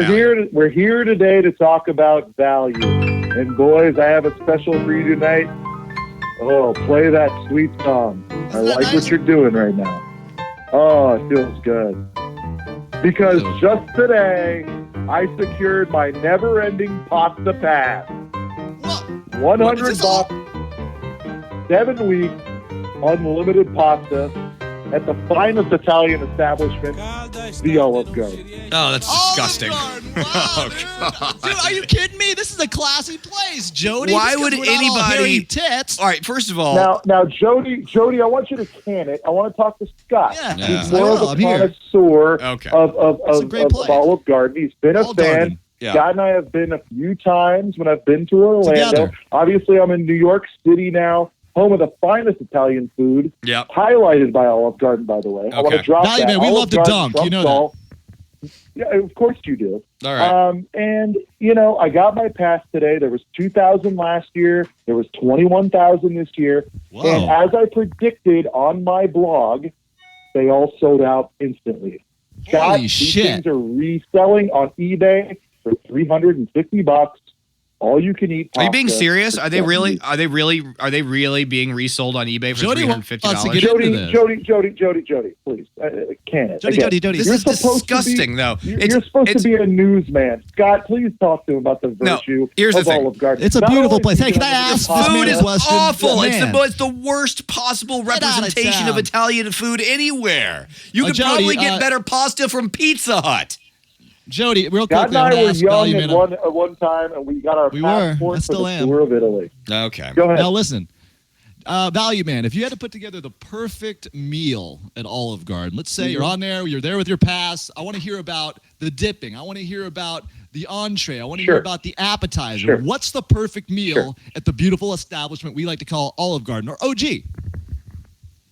we're here today to talk about value. And boys, I have a special for you tonight. Oh, play that sweet song. I Isn't that like nice? what you're doing right now. Oh, it feels good. Because Ew. just today, I secured my never-ending pasta pass. What? 100 Is this all- bucks, 7 weeks, unlimited pasta at the finest Italian establishment, the Olive Garden. Oh, that's disgusting. Olive Garden. Wow, Oh, dude. God. Dude, are you kidding me? This is a classy place, Jody. Why Just 'cause would we're not all anybody- hairy tits? All right, first of all, Now, Jody, I want you to can it. I want to talk to Scott. Yeah. He's I more will. of a I'm here. connoisseur Okay. of It's a great place. Olive Garden. He's been a Olive fan. Garden. Yeah. Scott and I have been a few times when I've been to Orlando. Together. Obviously, I'm in New York City now, home of the finest Italian food. Yep. Highlighted by Olive Garden, by the way. I want to Okay. drop Value that. Man, we Olive love to Garden dunk. You trumps know that. all. Yeah, of course you do. All right. And, I got my pass today. There was 2,000 last year. There was 21,000 this year. Whoa. And as I predicted on my blog, they all sold out instantly. Scott, Holy these shit. things are reselling on eBay for $350. All you can eat. Are you being pasta serious? for Are they really? 70. Are they really being resold on eBay for Jody wants to $350? get into this. Jody, please. Can it? Jody, Again, Jody. This You're is supposed to be- disgusting, though. You're supposed to be a newsman. Scott, please talk to him about the No, virtue here's the of thing. Olive Garden. It's a Not beautiful only place. is Hey, it can I unlimited ask pasta, Food is question? awful. Man. It's the worst possible Get out of representation of town. Italian food anywhere. You could Jody, probably get better pasta from Pizza Hut. Jody, real Scott quickly, and I'm I gonna were ask young Value at Man. one time, and we got our We were. I passports for still the am. tour of Italy. Okay. Go ahead. Now listen, Value Man, if you had to put together the perfect meal at Olive Garden, let's say you're on there, you're there with your pass. I want to hear about the dipping. I want to hear about the entree. I want to hear Sure. about the appetizer. Sure. What's the perfect meal Sure. at the beautiful establishment we like to call Olive Garden or OG?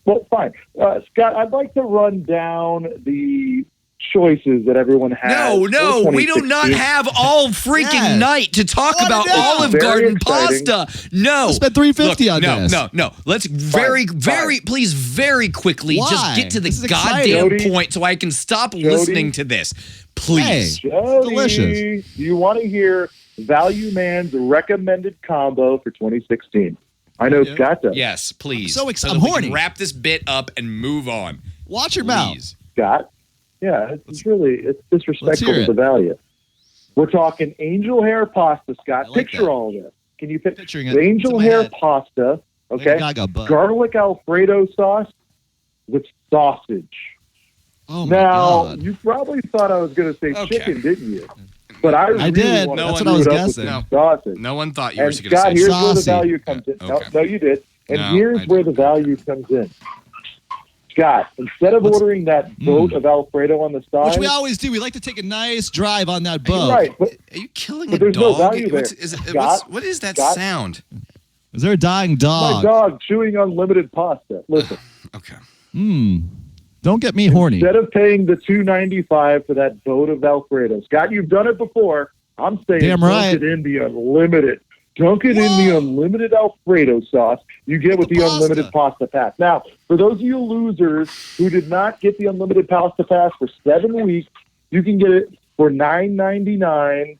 Well, fine. Scott, I'd like to run down the choices that everyone has. No, for we do not 2016. have all freaking Yes. night to talk I about wanna know. Olive Very Garden exciting. pasta. No. Let's spend $350 on no, this. No. Let's please very quickly Why? just get to the This is goddamn exciting. point so I can stop listening to this. Please. Hey. Jody, Delicious. you want to hear Value Man's recommended combo for 2016? I know Yeah. Scott does. Yes, please. I'm so excited. that I'm we can horny. wrap this bit up and move on. Watch your mouth. Please. Scott. Yeah, it's disrespectful hear to it. the value. We're talking angel hair pasta, Scott. I like Picture that. all this. Can you Picturing it. the It's angel in my hair head. pasta? Okay, Lady Gaga butt. garlic Alfredo sauce with sausage. Oh my Now, God. you probably thought I was going to say Okay. chicken, didn't you? But I really did. wanted That's to what I was screw it up with guessing. some sausage. No one thought you were And going to Scott, say here's so. where the Saucy. value comes in. Yeah, okay. No, you did. And No, here's I where the didn't. value comes in. Scott, instead of ordering that boat of Alfredo on the side, Which we always do. We like to take a nice drive on that boat. right? But Are you killing But a there's no dog? value there. What is that Scott? sound? Is there a dying my dog? dog chewing unlimited pasta. Listen, Okay. Don't get me horny. instead of paying the $2.95 for that boat of Alfredo, Scott, you've done it before. I'm saying Damn right. dunk it in the unlimited. Dunk it in the unlimited Alfredo sauce you get with the unlimited pasta pass. Now, for those of you losers who did not get the unlimited pasta pass for 7 weeks, you can get it for $9.99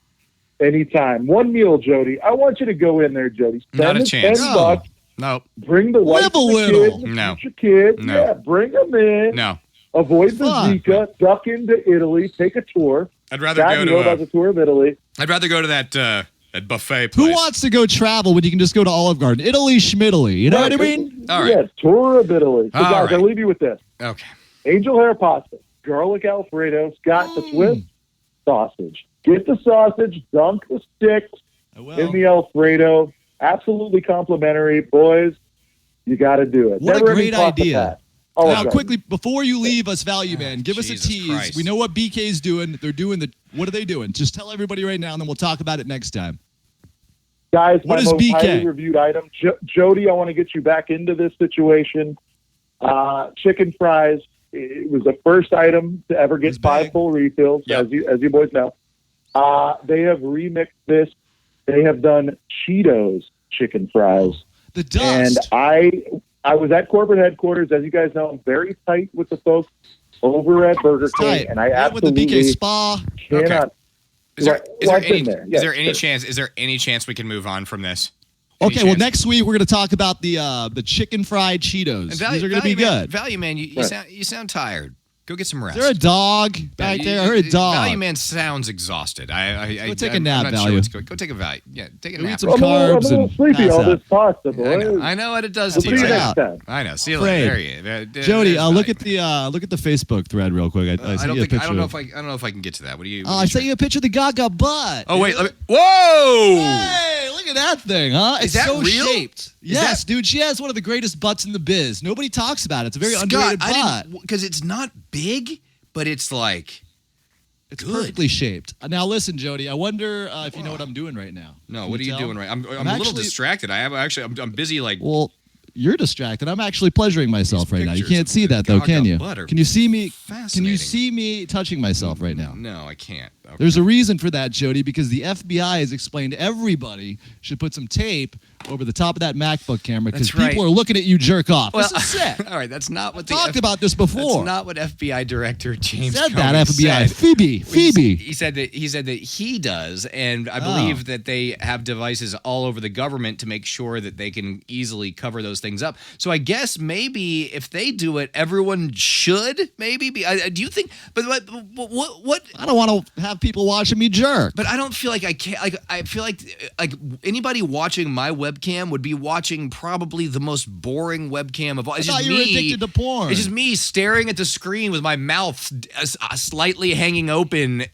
anytime. One meal, Jody. I want you to go in there, Jody. Not a chance. $10. Nope. Bring the wife Live a and the little. kids, No. future kids. No. Yeah, bring them in. No. Avoid the Fuck. Zika. Duck into Italy. Take a tour. I'd rather God, go you know about to the tour of Italy. I'd rather go to that buffet place. Who wants to go travel when you can just go to Olive Garden? Italy, schmiddly. You know what I mean? All right. Yeah, tour of Italy. So, All guys, right. I'll leave you with this. Okay. Angel hair pasta, garlic Alfredo, got the Swiss sausage. Get the sausage, dunk the sticks in the Alfredo. Absolutely complimentary. Boys, you got to do it. What a Never ending great pasta idea. pass. Oh, Now, okay. quickly, before you leave us, Value Man, give us a Jesus tease. Christ. We know what BK's doing. They're doing what are they doing? Just tell everybody right now, and then we'll talk about it next time. Guys, What my is most BK? highly reviewed item. Jody, I want to get you back into this situation. Chicken fries. It was the first item to ever get It's 5 big. full refills, Yep. as you boys know. They have remixed this. They have done Cheetos chicken fries. The And dust. I was at corporate headquarters. As you guys know, I'm very tight with the folks over at Burger King, Tight. and I Right with the absolutely BK Spa. cannot. Is there, Well, I've been there. Yes, any sure. chance? Is there any chance we can move on from this? Any Okay, well, chance? next week we're going to talk about the chicken fried Cheetos. And These are going to be good. Value man, you Right. sound tired. Go get some rest. Is there a dog back there? I heard a dog. Value man sounds exhausted. Go take a I'm nap, not sure Value. what's going. Go take a value. Yeah, take a Go eat nap. some I'm a carbs little and sleepy. pass All out. this pasta, boys. I know what it does We'll to see you. you Check it next out. time. I know. See you Afraid. later. There you. Jody, look at Value. the Facebook thread real quick. I I sent don't you a think. picture. I don't know if I can get to that. What do you? I sent you a picture of the Gaga butt. Oh wait. Let me, whoa! Hey, look at that thing, huh? Is It's that so real? shaped. Yes, dude. She has one of the greatest butts in the biz. Nobody talks about it. It's a very underrated butt. because it's not big, but it's like. It's good. perfectly shaped. Now listen, Jody. I wonder if you know what I'm doing right now. No, Can what are you tell? doing right? I'm a little actually- distracted. I'm busy like. Well, you're distracted. I'm actually pleasuring myself right now. You pictures can't of see the that though, Gaga can you? butt are Can you see me? Can fascinating. you see me touching myself right now? No, I can't. Okay. There's a reason for that, Jody, because the FBI has explained everybody should put some tape over the top of that MacBook camera because That's right. people are looking at you jerk off. Well, this is sick. all right, that's not what Talked about this before. That's not what FBI Director James said Comey that FBI. said. Phoebe. He said that he does, and I believe that they have devices all over the government to make sure that they can easily cover those things up. So I guess maybe if they do it, everyone should maybe be. Do you think? But what? I don't want to have people watching me jerk. But I don't feel like I can't. Like I feel like anybody watching my webcam would be watching probably the most boring webcam of all. It's I thought just you were me. addicted to porn. It's just me staring at the screen with my mouth slightly hanging open,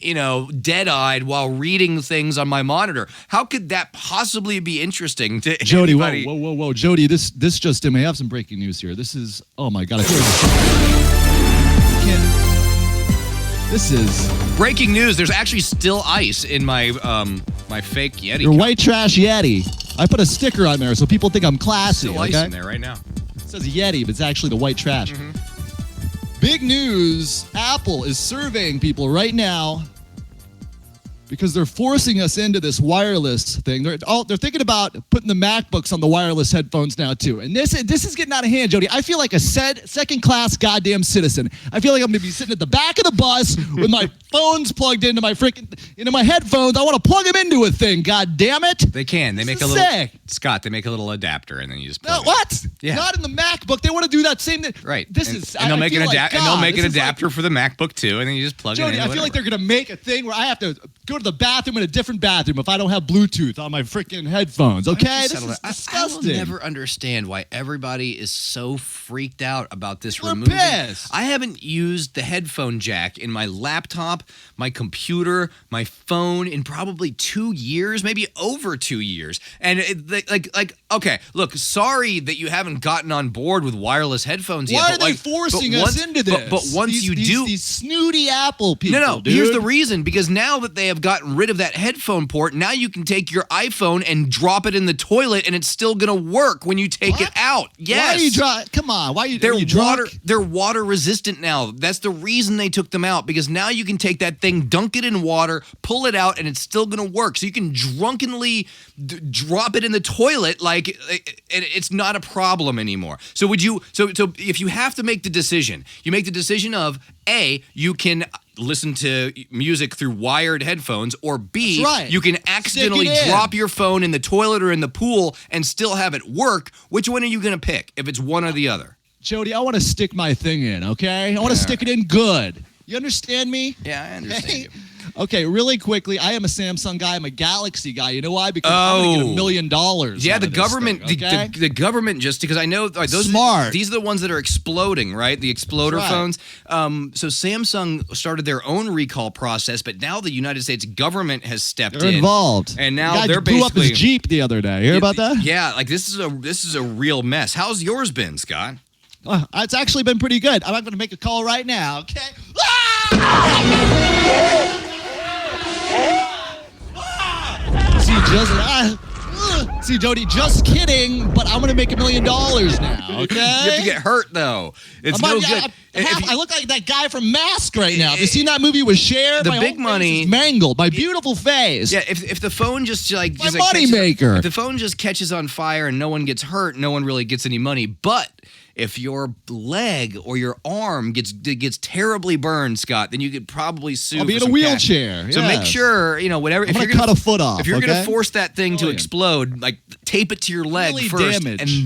dead-eyed while reading things on my monitor. How could that possibly be interesting to Jody, anybody? whoa. Jody, this just in. I have some breaking news here. This is, oh my God. I feel like this is Breaking news: there's actually still ice in my my fake Yeti. your cup. white trash Yeti. I put a sticker on there so people think I'm classy. Still ice Okay? in there right now. It says Yeti, but it's actually the white trash. Big news. Apple is surveying people right now because they're forcing us into this wireless thing. They're thinking about putting the MacBooks on the wireless headphones now too. And this is getting out of hand, Jody. I feel like a second-class goddamn citizen. I feel like I'm going to be sitting at the back of the bus with my phones plugged into my headphones. I want to plug them into a thing. God damn it! They can. They This make a is little. sick. Scott, they make a little adapter, and then you just No, plug it. what? Yeah. Not in the MacBook. They want to do that same thing. Right. This and, is. and they'll I make feel an like, adapter, and they'll God, make an this is like- adapter for the MacBook too, and then you just plug Jody, it in. I feel like they're going to make a thing where I have to go to the bathroom in a different bathroom if I don't have Bluetooth on my freaking headphones. Okay, this is I disgusting. will never understand why everybody is so freaked out about this People are removing. pissed. I haven't used the headphone jack in my laptop, my computer, my phone in probably 2 years, maybe over 2 years. And okay, look, sorry that you haven't gotten on board with wireless headphones yet. Why but are they forcing us into this? But once these, you these, do, these snooty Apple people. no. Dude. Here's the reason: because now that they have gotten rid of that headphone port, now you can take your iPhone and drop it in the toilet, and it's still gonna work when you take it out. Yes. Why are you come on. Why are you They're drunk? They're water resistant now. That's the reason they took them out, because now you can take that thing, dunk it in water, pull it out, and it's still gonna work. So you can drunkenly drop it in the toilet like it's not a problem anymore. So would you? So if you have to make the decision, you make the decision of A, you can listen to music through wired headphones, or B, That's right. you can accidentally drop your phone in the toilet or in the pool and still have it work. Which one are you going to pick if it's one or the other? Jody, I want to stick my thing in, okay? I want to stick it in good. You understand me? Yeah, I understand you. Okay, really quickly, I am a Samsung guy. I'm a Galaxy guy. You know why? Because I'm going to get $1 million. Yeah, the out of this government, thing, okay? the government just, because I know those Smart. These are the ones that are exploding, right? The exploder That's right. phones. So Samsung started their own recall process, but now the United States government has stepped They're in. involved. And now the guy they're blew up basically his Jeep the other day. Hear about that? Yeah, like this is a real mess. How's yours been, Scott? It's actually been pretty good. I'm not going to make a call right now, okay? See, Jody, just kidding, but I'm going to make $1 million now, okay? You have to get hurt, though. It's no good. I look like that guy from Mask right now. Have you seen that movie with Cher? The My big whole face money- is mangled. My beautiful face. Yeah, if the phone just like My just, like, money catches- maker. if the phone just catches on fire and no one gets hurt, no one really gets any money. But if your leg or your arm gets terribly burned, Scott, then you could probably sue. I'll be for in a some cash. wheelchair. So make yes. sure whatever. I'm gonna cut a foot off. If you're gonna okay? force that thing to Brilliant. explode, like tape it to your leg Really first, damage.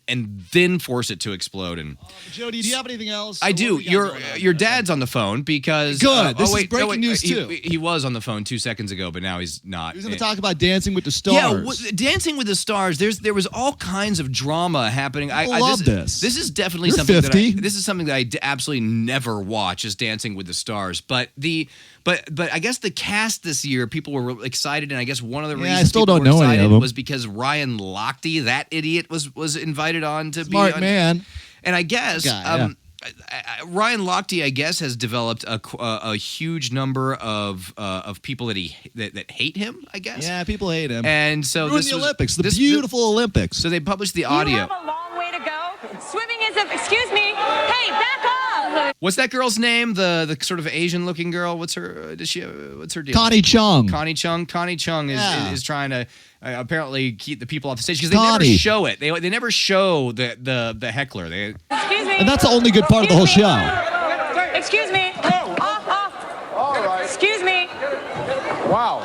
and then force it to explode. And Jody, do you have anything else? I What do. we got going on? Your dad's on the phone because Good. This is wait, breaking news, he, too. He was on the phone 2 seconds ago, but now he's not. He was going to talk about Dancing with the Stars. Yeah, Dancing with the Stars. There was all kinds of drama happening. I love this. This is definitely You're something 50. this is something that I absolutely never watch is Dancing with the Stars. But I guess the cast this year, people were excited, and I guess one of the reasons I still people don't were know any excited of them. was because Ryan Lochte, that idiot, was invited on to Smart be on, man. and I guess. Guy, Ryan Lochte, I guess, has developed a huge number of people that hate him. I guess. Yeah, people hate him. And so Ruined this the was- Olympics, the this- beautiful Olympics. So they published the You audio. have a long way to go. Swimming is a. Excuse me. Hey, back off. What's that girl's name? The sort of Asian-looking girl. What's her? What's her deal? Connie Chung. Connie Chung. Connie Chung is trying to apparently keep the people off the stage because they Connie. never show it. They never show the heckler. Excuse me. And that's the only good part of the whole Excuse me. show. Excuse me. Off. All right. Excuse me. Wow.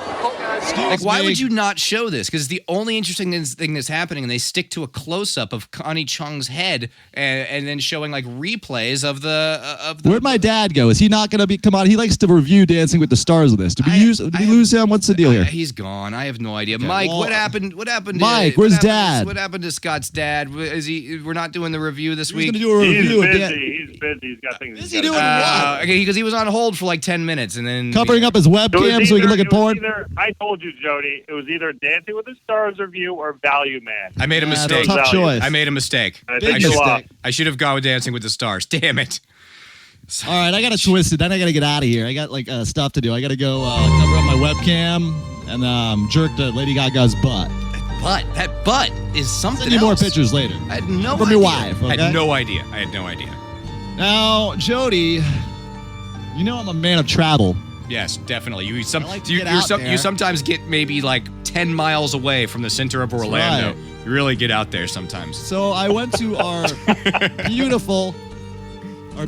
Like, why me. would you not show this? Because it's the only interesting thing that's happening, and they stick to a close-up of Connie Chung's head, and then showing like replays of the. Where'd my dad go? Is he not going to come on? He likes to review Dancing with the Stars with us. Did we lose him? What's the deal here? He's gone. I have no idea. Okay, Mike, well, what happened? What happened? Mike, to, where's what happened Dad? To, what happened to Scott's dad? Is he? We're not doing the review this He's week. going to do a He's review of busy. He's busy. He's got things. Is he's he gotta doing do. what? Okay, because he was on hold for like 10 minutes, and then Covering up his It was webcam so he can look at it was porn. I told you, Jody, it was either Dancing with the Stars review or Value Man. I made a That's mistake. a tough choice. I made a mistake. I Big took you off. mistake. I should have gone with Dancing with the Stars. Damn it. All right, I got to twist it. Then I got to get out of here. I got like stuff to do. I got to go cover up my webcam and jerk to Lady Gaga's butt. That butt is something Send you else. more pictures later. I had no From idea. your wife, I okay? had no idea. I had no idea. Now, Jody, you know I'm a man of travel. Yes, definitely. You like to get out there. you sometimes get maybe like 10 miles away from the center of Orlando. right. You really get out there sometimes. So I went to our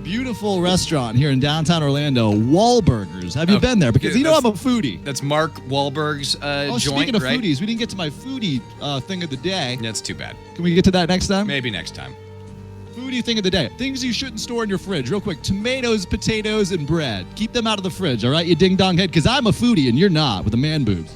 beautiful restaurant here in downtown Orlando, Wahlburgers. Have you been there? Because you know I'm a foodie. That's Mark Wahlberg's joint, speaking of right? foodies, we didn't get to my foodie thing of the day. That's too bad. Can we get to that next time? Maybe next time. Foodie thing of the day. Things you shouldn't store in your fridge. Real quick. Tomatoes, potatoes, and bread. Keep them out of the fridge, all right, you ding-dong head? Because I'm a foodie and you're not with the man boobs.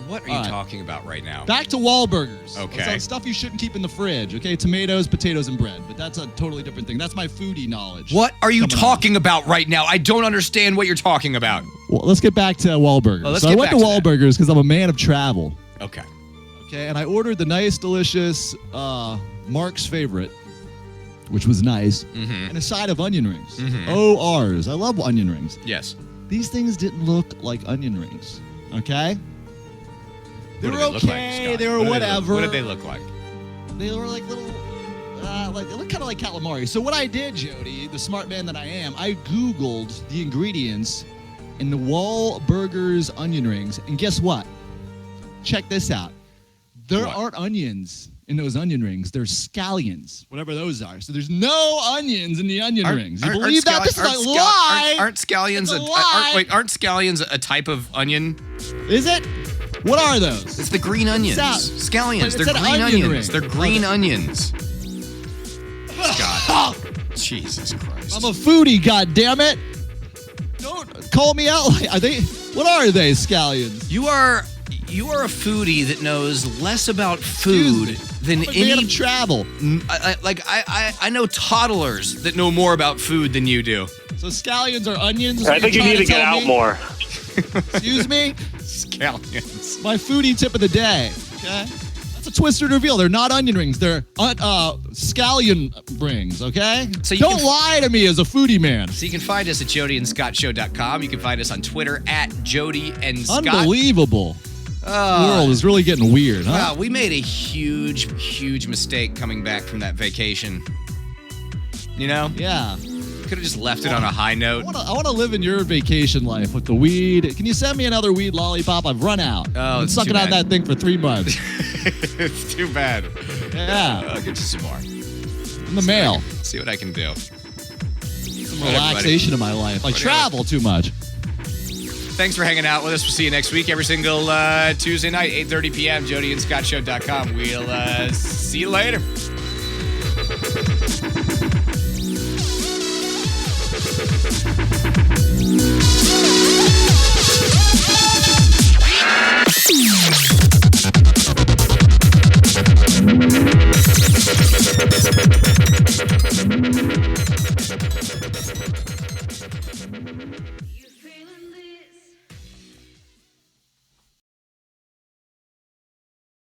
What are you All right. talking about right now? Back to Wahlburgers. Okay. So stuff you shouldn't keep in the fridge, okay? Tomatoes, potatoes, and bread. But that's a totally different thing. That's my foodie knowledge. What are you Coming on. talking about right now? I don't understand what you're talking about. Well, let's get back to Wahlburgers. Oh, let's so I get went back to to that. Wahlburgers because I'm a man of travel. Okay. Okay, and I ordered the nice, delicious Mark's favorite, which was nice, Mm-hmm. and a side of onion rings. Mhm. ORs. I love onion rings. Yes. These things didn't look like onion rings, okay? They What were do they look like, okay. Scott? They were whatever. What did they look like? They were like little, they look kind of like calamari. So what I did, Jody, the smart man that I am, I Googled the ingredients in the Wahlburgers onion rings, and guess what? Check this out. There aren't onions in those onion rings. There's scallions, whatever those are. So there's no onions in the onion rings. You believe that? This is a lie. Aren't scallions aren't scallions a type of onion? Is it? What are those? It's the green onions. Scallions. They're green onions. They're green onions. Scott. Jesus Christ. I'm a foodie, goddammit. Don't call me out. Are they? What are they, scallions? You are a foodie that knows less about food than any travel. I know toddlers that know more about food than you do. So scallions are onions? I think you need to get out more. Excuse me? Scallions. My foodie tip of the day. Okay? That's a twisted reveal. They're not onion rings. They're scallion rings, okay? So don't lie to me as a foodie man. So you can find us at jodyandscottshow.com. You can find us on Twitter at Jody and Scott. Unbelievable. The world is really getting weird, huh? Wow, we made a huge, huge mistake coming back from that vacation. You know? Yeah. Could have just left it on a high note. I want to live in your vacation life with the weed. Can you send me another weed lollipop? I've run out. Oh, I've been sucking on that thing for 3 months. It's too bad. Yeah. I'll get you some more. In the mail. See what I can do. Some relaxation in my life. I travel too much. Thanks for hanging out with us. We'll see you next week, every single Tuesday night, 8:30 p.m., jodyandscottshow.com. We'll see you later.